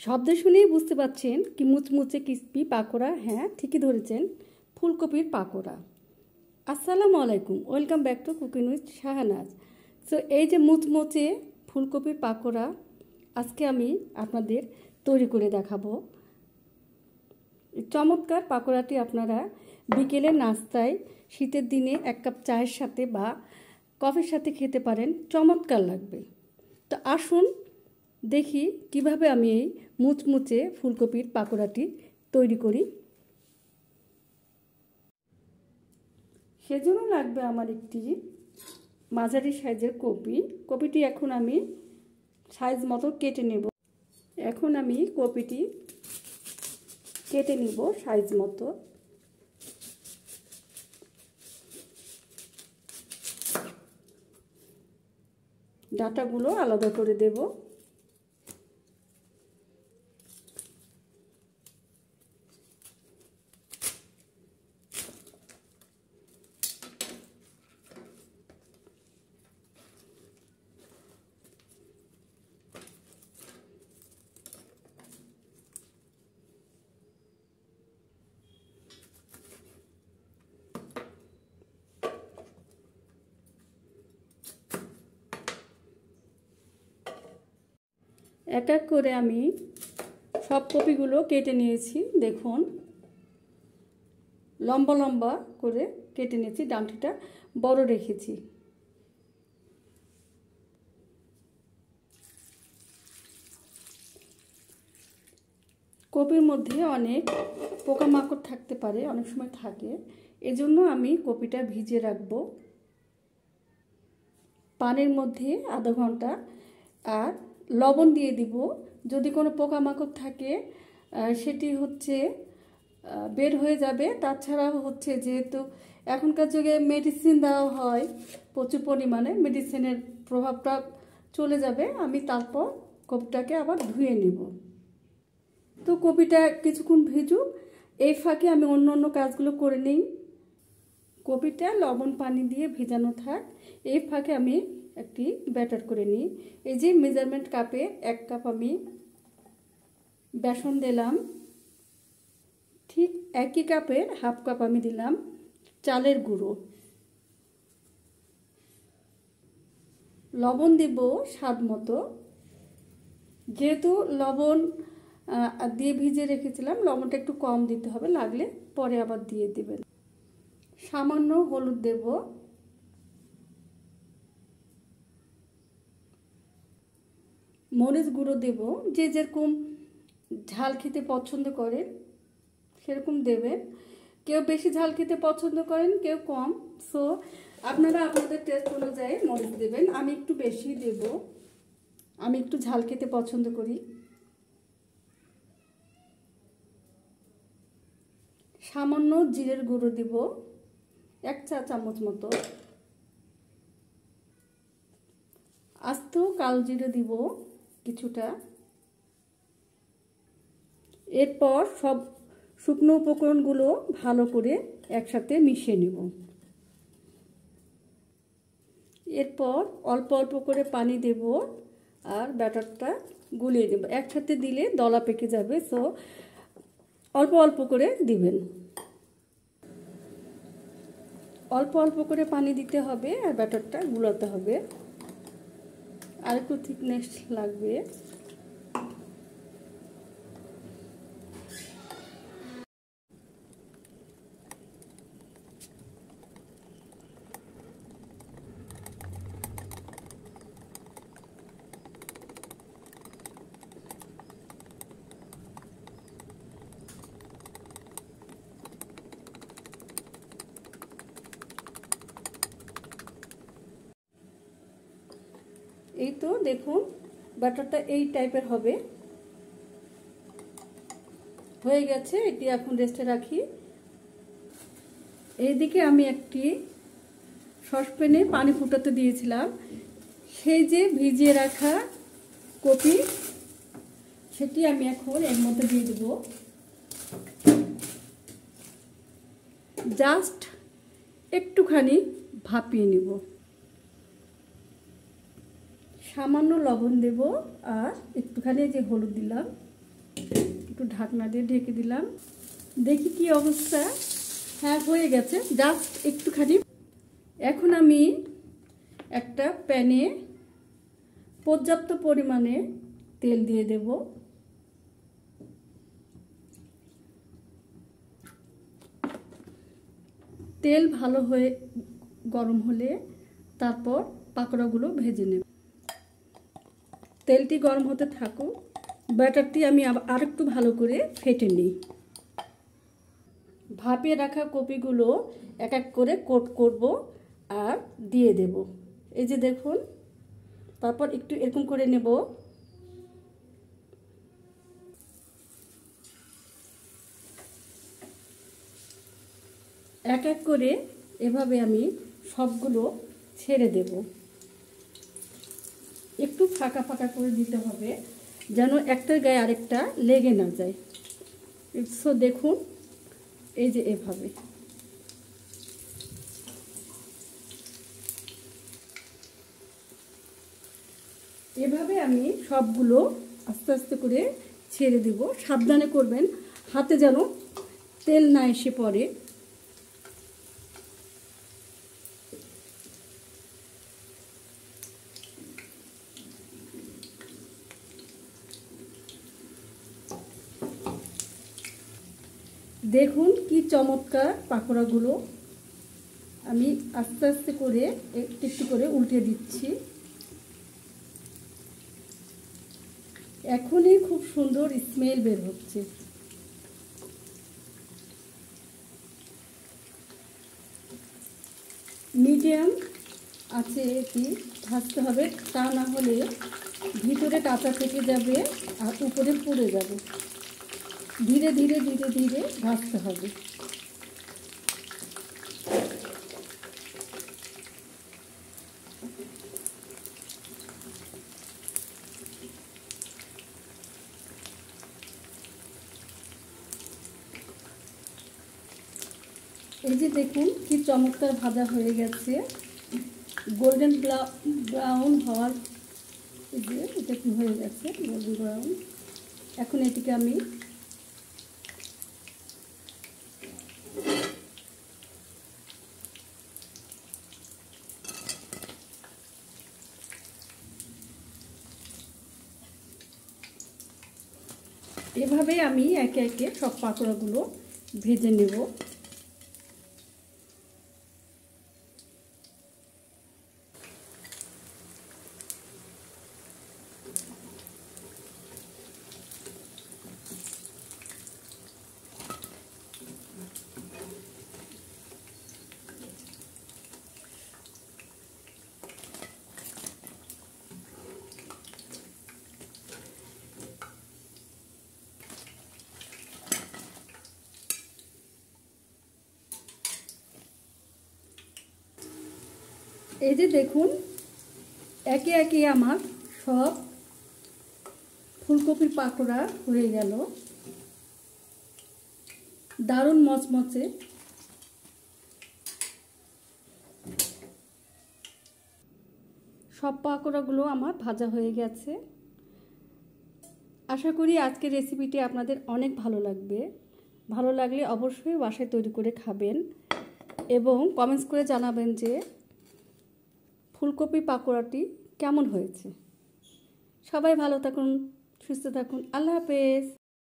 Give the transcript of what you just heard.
শব্দ শুনেই বুঝতে পারছেন কি মুচমুচে ক্রিস্পি পাকোড়া। হ্যাঁ, ঠিকই ধরেছেন, ফুলকপির পাকোড়া। আসসালামু আলাইকুম, welcome back to cooking with Shahanaz. So এই যে মুচমুচে ফুলকপির পাকোড়া আজকে আমি আপনাদের তৈরি করে দেখাবো। চমৎকার পাকোড়াটি আপনারা বিকেলের নাস্তায় শীতের দিনে এক কাপ চায়ের সাথে বা কফির সাথে খেতে পারেন, চমৎকার লাগবে। তো আসুন দেখি কিভাবে আমি এই মুচমুচে ফুলকপির পাকোড়াটি তৈরি করি। সেজন্য লাগবে আমার একটি মাঝারি সাইজের কপিটি এখন আমি সাইজ মতো কেটে নেব। এখন আমি কপিটি কেটে নিব সাইজ মতো। ডাঁটাগুলো আলাদা করে দেব। এক এক করে আমি সব কপিগুলো কেটে নিয়েছি। দেখুন, লম্বা লম্বা করে কেটে নিয়েছি, ডাঁটিটা বড় রেখেছি। কপির মধ্যে অনেক পোকামাকড় থাকতে পারে, অনেক সময় থাকে, এজন্য আমি কপিটা ভিজিয়ে রাখবো পানির মধ্যে আধা ঘন্টা। আর লবণ দিয়ে দিব, যদি কোনো পোকামাকড় থাকে সেটি বের হয়ে যাবে। তাছাড়া যেহেতু এখনকার যুগে মেডিসিন দেওয়া হয় প্রচুর পরিমাণে, মেডিসিনের প্রভাবটা চলে যাবে। আমি তারপর কপিটাকে আবার ধুয়ে নেব। তো কপিটা কিছুক্ষণ ভিজুক, এই ফাঁকে আমি অন্য কাজগুলো করে নিই। কপিটা লবণ পানি দিয়ে ভিজানো থাক, এই ফাঁকে আমি একটি ব্যাটার করে নিই। এই যে মেজারমেন্ট কাপে 1 কাপ আমি বেসন দিলাম, ঠিক একই কাপের হাফ কাপ আমি দিলাম চালের গুঁড়ো। লবণ দেব স্বাদ মতো, যেহেতু লবণ দিয়ে ভিজে রেখেছিলাম, লবণটা একটু কম দিতে হবে, লাগলে পরে আবার দিয়ে দেবেন। সামান্য হলুদ দেব, মরিচ গুঁড়ো দেব, যে যেরকম ঝাল খেতে পছন্দ করেন সেরকম দেবেন। কেউ বেশি ঝাল খেতে পছন্দ করেন, কেউ কম। সো আপনারা আপনাদের টেস্ট অনুযায়ী মরিচ দেবেন। আমি একটু বেশি দেব, আমি একটু ঝাল খেতে পছন্দ করি। সামান্য জিরের গুঁড়ো দিব 1 চা চামচ মতো। আস্ত কালো জিরে দিব কিছুটা। এরপর সব শুকনো উপকরণগুলো ভালো করে একসাথে মিশিয়ে নেব। এরপর অল্প অল্প করে পানি দেব আর ব্যাটারটা গুলিয়ে দেব। একসাথে দিলে দলা পেকে যাবে, সো অল্প অল্প করে দিবেন। অল্প অল্প করে পানি দিতে হবে আর ব্যাটারটা গুলাতে হবে। আর একটু থিকনেস লাগবে। এই তো দেখুন, ব্যাটারটা এই টাইপের হবে, হয়ে গেছে। এটি এখন রেস্টে রাখি। এইদিকে আমি একটি সসপ্যানে পানি ফুটাতে দিয়েছিলাম। সেই যে ভিজিয়ে রাখা কপি, সেটি আমি এখন এর মধ্যে দিয়ে দেব। জাস্ট একটুখানি ভাপিয়ে নেব। সামান্য লবণ দেব আর একটুখানি যে হলুদ দিলাম, একটু ঢাকনা দিয়ে ঢেকে দিলাম, দেখি কি অবস্থা। হ্যাঁ, হয়ে গেছে, জাস্ট একটুখানি। এখন আমি একটা প্যানে পর্যাপ্ত পরিমাণে তেল দিয়ে দেব। তেল ভালো হয়ে গরম হলে তারপর পাকোড়াগুলো ভেজে নেব। তেলটি গরম হতে থাকুক, ব্যাটারটি আমি আরেকটু ভালো করে ফেটে নিই। ভাপিয়ে রাখা কপিগুলো এক এক করে কোট করব আর দিয়ে দেব। এই যে দেখুন, তারপর একটু এরকম করে নেব। এক এক করে এভাবে আমি সবগুলো ছেড়ে দেব। একটু ফাঁকা ফাঁকা করে দিতে হবে, যেন একটার গায়ে আরেকটা লেগে না যায়। সো দেখুন, এই যে এভাবে। এভাবে আমি সবগুলো আস্তে আস্তে করে ছেড়ে দেব। সাবধানে করবেন, হাতে যেন তেল না এসে পড়ে। দেখুন কি চমৎকার পাকোড়াগুলো। আমি আস্তে আস্তে করে একটু একটু করে উল্টে দিচ্ছি। এখনই খুব সুন্দর স্মেল বের হচ্ছে। মিডিয়াম আছে এটি ভাজতে হবে, তা না হলে ভিতরে কাঁচা থেকে যাবে আর উপরে পুড়ে যাবে। ধীরে ধীরে ধীরে ধীরে ভাজতে হবে। এই যে দেখুন কি চমৎকার ভাজা হয়ে গেছে, গোল্ডেন ব্রাউন হওয়ার, এই যে এটা কি হয়ে গেছে গোল্ডেন ব্রাউন। এখন এটিকে আমি এভাবে আমি একে একে সব পাকোড়াগুলো ভেজে নেব। এই যে দেখুন, একে একে আমার সব ফুলকপির পাকোড়া হয়ে গেল, দারুণ মচমচে। সব পাকোড়াগুলো আমার ভাজা হয়ে গেছে। আশা করি আজকের রেসিপিটি আপনাদের অনেক ভালো লাগবে। ভালো লাগলে অবশ্যই বাসায় তৈরি করে খাবেন এবং কমেন্টস করে জানাবেন যে ফুলকপি পাকোড়াটি কেমন হয়েছে। সবাই ভালো থাকুন, সুস্থ থাকুন। আল্লাহ হাফেজ।